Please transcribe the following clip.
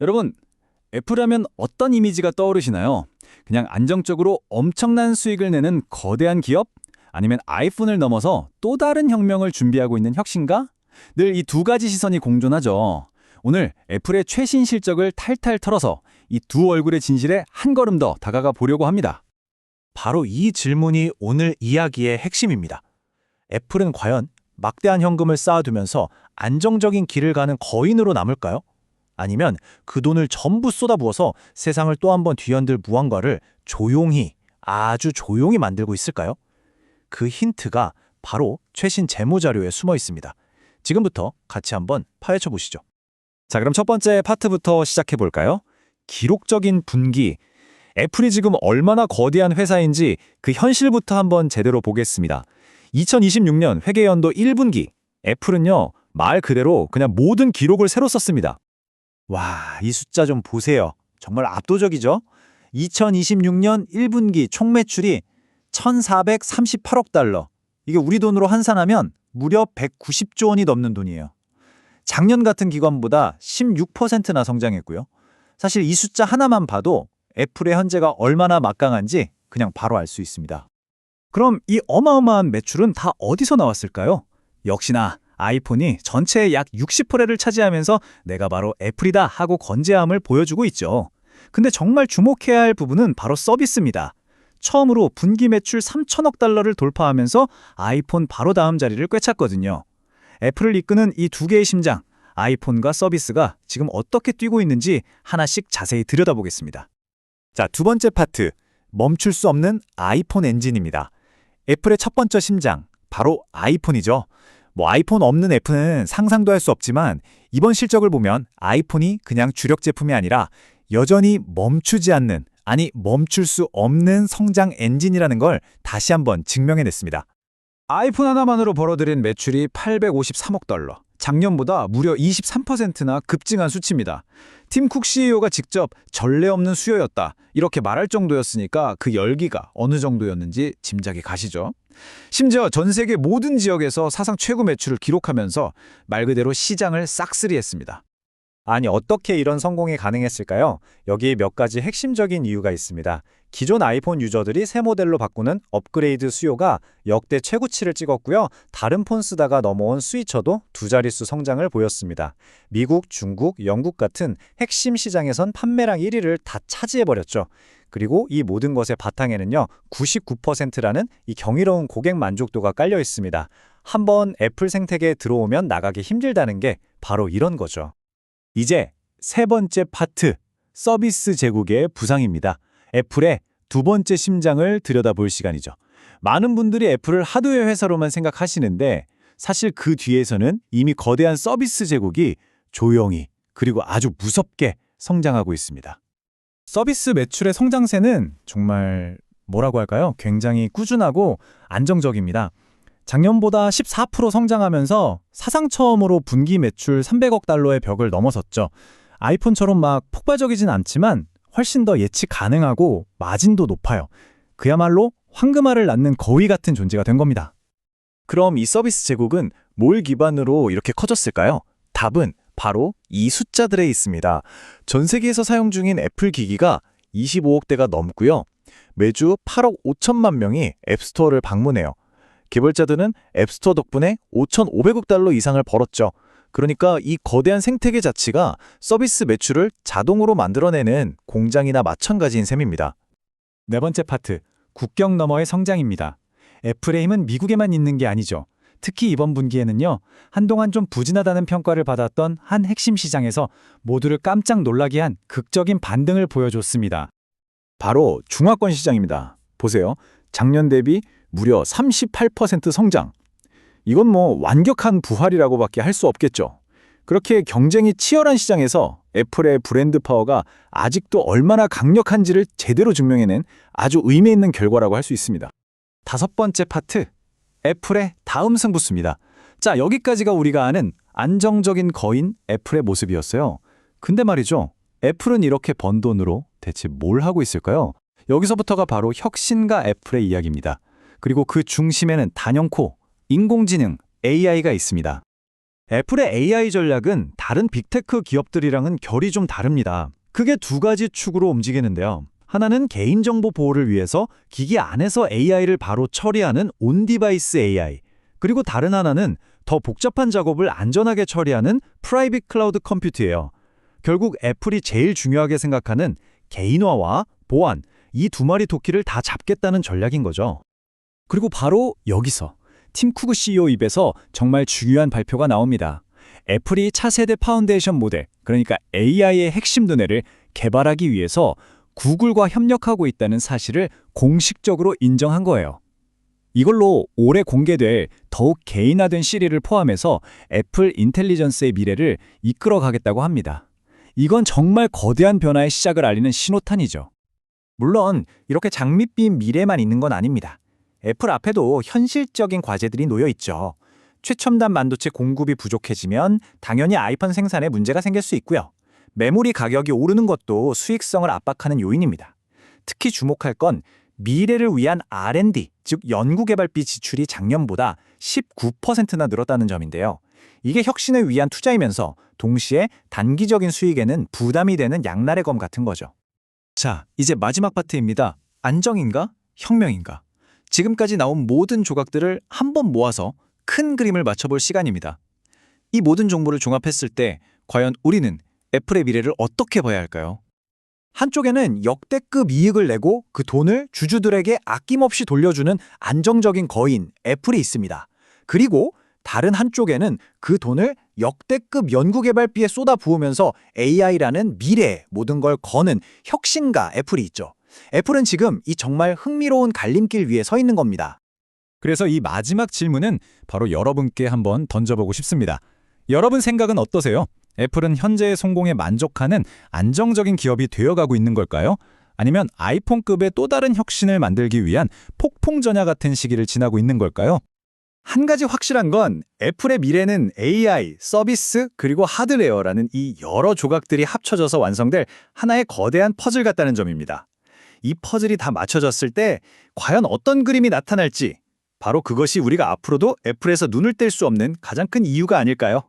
여러분, 애플하면 어떤 이미지가 떠오르시나요? 그냥 안정적으로 엄청난 수익을 내는 거대한 기업? 아니면 아이폰을 넘어서 또 다른 혁명을 준비하고 있는 혁신가? 늘 이 두 가지 시선이 공존하죠. 오늘 애플의 최신 실적을 탈탈 털어서 이 두 얼굴의 진실에 한 걸음 더 다가가 보려고 합니다. 바로 이 질문이 오늘 이야기의 핵심입니다. 애플은 과연 막대한 현금을 쌓아두면서 안정적인 길을 가는 거인으로 남을까요? 아니면 그 돈을 전부 쏟아부어서 세상을 또 한 번 뒤흔들 무언가를 조용히, 아주 조용히 만들고 있을까요? 그 힌트가 바로 최신 재무자료에 숨어 있습니다. 지금부터 같이 한번 파헤쳐 보시죠. 자, 그럼 첫 번째 파트부터 시작해 볼까요? 기록적인 분기. 애플이 지금 얼마나 거대한 회사인지 그 현실부터 한번 제대로 보겠습니다. 2026년 회계연도 1분기. 애플은요, 말 그대로 그냥 모든 기록을 새로 썼습니다. 와, 이 숫자 좀 보세요. 정말 압도적이죠? 2026년 1분기 총 매출이 1,438억 달러. 이게 우리 돈으로 환산하면 무려 190조 원이 넘는 돈이에요. 작년 같은 기관보다 16%나 성장했고요. 사실 이 숫자 하나만 봐도 애플의 현재가 얼마나 막강한지 그냥 바로 알 수 있습니다. 그럼 이 어마어마한 매출은 다 어디서 나왔을까요? 역시나 아이폰이 전체의 약 60%를 차지하면서 내가 바로 애플이다 하고 건재함을 보여주고 있죠. 근데 정말 주목해야 할 부분은 바로 서비스입니다. 처음으로 분기 매출 3천억 달러를 돌파하면서 아이폰 바로 다음 자리를 꿰찼거든요. 애플을 이끄는 이 두 개의 심장, 아이폰과 서비스가 지금 어떻게 뛰고 있는지 하나씩 자세히 들여다보겠습니다. 자, 두 번째 파트, 멈출 수 없는 아이폰 엔진입니다. 애플의 첫 번째 심장, 바로 아이폰이죠. 아이폰 없는 애플은 상상도 할 수 없지만 이번 실적을 보면 아이폰이 그냥 주력 제품이 아니라 여전히 멈추지 않는, 아니 멈출 수 없는 성장 엔진이라는 걸 다시 한번 증명해냈습니다. 아이폰 하나만으로 벌어들인 매출이 853억 달러. 작년보다 무려 23%나 급증한 수치입니다. 팀 쿡 CEO가 직접 전례 없는 수요였다, 이렇게 말할 정도였으니까 그 열기가 어느 정도였는지 짐작이 가시죠? 심지어 전 세계 모든 지역에서 사상 최고 매출을 기록하면서 말 그대로 시장을 싹쓸이했습니다. 아니, 어떻게 이런 성공이 가능했을까요? 여기 몇 가지 핵심적인 이유가 있습니다. 기존 아이폰 유저들이 새 모델로 바꾸는 업그레이드 수요가 역대 최고치를 찍었고요. 다른 폰 쓰다가 넘어온 스위처도 두 자릿수 성장을 보였습니다. 미국, 중국, 영국 같은 핵심 시장에선 판매량 1위를 다 차지해버렸죠. 그리고 이 모든 것의 바탕에는요, 99%라는 이 경이로운 고객 만족도가 깔려 있습니다. 한번 애플 생태계에 들어오면 나가기 힘들다는 게 바로 이런 거죠. 이제 세 번째 파트, 서비스 제국의 부상입니다. 애플의 두 번째 심장을 들여다볼 시간이죠. 많은 분들이 애플을 하드웨어 회사로만 생각하시는데 사실 그 뒤에서는 이미 거대한 서비스 제국이 조용히 그리고 아주 무섭게 성장하고 있습니다. 서비스 매출의 성장세는 정말 뭐라고 할까요? 굉장히 꾸준하고 안정적입니다. 작년보다 14% 성장하면서 사상 처음으로 분기 매출 300억 달러의 벽을 넘어섰죠. 아이폰처럼 막 폭발적이진 않지만 훨씬 더 예측 가능하고 마진도 높아요. 그야말로 황금알을 낳는 거위 같은 존재가 된 겁니다. 그럼 이 서비스 제국은 뭘 기반으로 이렇게 커졌을까요? 답은 바로 이 숫자들에 있습니다. 전 세계에서 사용 중인 애플 기기가 25억 대가 넘고요. 매주 8억 5천만 명이 앱스토어를 방문해요. 개발자들은 앱스토어 덕분에 5,500억 달러 이상을 벌었죠. 그러니까 이 거대한 생태계 자체가 서비스 매출을 자동으로 만들어내는 공장이나 마찬가지인 셈입니다. 네 번째 파트, 국경 너머의 성장입니다. 애플의 힘은 미국에만 있는 게 아니죠. 특히 이번 분기에는요, 한동안 좀 부진하다는 평가를 받았던 한 핵심 시장에서 모두를 깜짝 놀라게 한 극적인 반등을 보여줬습니다. 바로 중화권 시장입니다. 보세요. 작년 대비 무려 38% 성장. 이건 완벽한 부활이라고밖에 할 수 없겠죠. 그렇게 경쟁이 치열한 시장에서 애플의 브랜드 파워가 아직도 얼마나 강력한지를 제대로 증명해낸 아주 의미 있는 결과라고 할 수 있습니다. 다섯 번째 파트, 애플의 다음 승부수입니다. 자, 여기까지가 우리가 아는 안정적인 거인 애플의 모습이었어요. 근데 말이죠, 애플은 이렇게 번 돈으로 대체 뭘 하고 있을까요? 여기서부터가 바로 혁신가 애플의 이야기입니다. 그리고 그 중심에는 단연코 인공지능 AI가 있습니다. 애플의 AI 전략은 다른 빅테크 기업들이랑은 결이 좀 다릅니다. 크게 두 가지 축으로 움직이는데요. 하나는 개인정보 보호를 위해서 기기 안에서 AI를 바로 처리하는 온디바이스 AI, 그리고 다른 하나는 더 복잡한 작업을 안전하게 처리하는 프라이빗 클라우드 컴퓨트예요. 결국 애플이 제일 중요하게 생각하는 개인화와 보안, 이 두 마리 토끼를 다 잡겠다는 전략인 거죠. 그리고 바로 여기서 팀 쿠그 CEO 입에서 정말 중요한 발표가 나옵니다. 애플이 차세대 파운데이션 모델, 그러니까 AI의 핵심 두뇌를 개발하기 위해서 구글과 협력하고 있다는 사실을 공식적으로 인정한 거예요. 이걸로 올해 공개될 더욱 개인화된 시리를 포함해서 애플 인텔리전스의 미래를 이끌어 가겠다고 합니다. 이건 정말 거대한 변화의 시작을 알리는 신호탄이죠. 물론 이렇게 장밋빛 미래만 있는 건 아닙니다. 애플 앞에도 현실적인 과제들이 놓여 있죠. 최첨단 반도체 공급이 부족해지면 당연히 아이폰 생산에 문제가 생길 수 있고요. 메모리 가격이 오르는 것도 수익성을 압박하는 요인입니다. 특히 주목할 건 미래를 위한 R&D, 즉 연구개발비 지출이 작년보다 19%나 늘었다는 점인데요. 이게 혁신을 위한 투자이면서 동시에 단기적인 수익에는 부담이 되는 양날의 검 같은 거죠. 자, 이제 마지막 파트입니다. 안정인가? 혁명인가? 지금까지 나온 모든 조각들을 한번 모아서 큰 그림을 맞춰볼 시간입니다. 이 모든 정보를 종합했을 때 과연 우리는 애플의 미래를 어떻게 봐야 할까요? 한쪽에는 역대급 이익을 내고 그 돈을 주주들에게 아낌없이 돌려주는 안정적인 거인 애플이 있습니다. 그리고 다른 한쪽에는 그 돈을 역대급 연구개발비에 쏟아부으면서 AI라는 미래의 모든 걸 거는 혁신가 애플이 있죠. 애플은 지금 이 정말 흥미로운 갈림길 위에 서 있는 겁니다. 그래서 이 마지막 질문은 바로 여러분께 한번 던져보고 싶습니다. 여러분 생각은 어떠세요? 애플은 현재의 성공에 만족하는 안정적인 기업이 되어가고 있는 걸까요? 아니면 아이폰급의 또 다른 혁신을 만들기 위한 폭풍전야 같은 시기를 지나고 있는 걸까요? 한 가지 확실한 건 애플의 미래는 AI, 서비스, 그리고 하드웨어라는 이 여러 조각들이 합쳐져서 완성될 하나의 거대한 퍼즐 같다는 점입니다. 이 퍼즐이 다 맞춰졌을 때 과연 어떤 그림이 나타날지, 바로 그것이 우리가 앞으로도 애플에서 눈을 뗄 수 없는 가장 큰 이유가 아닐까요?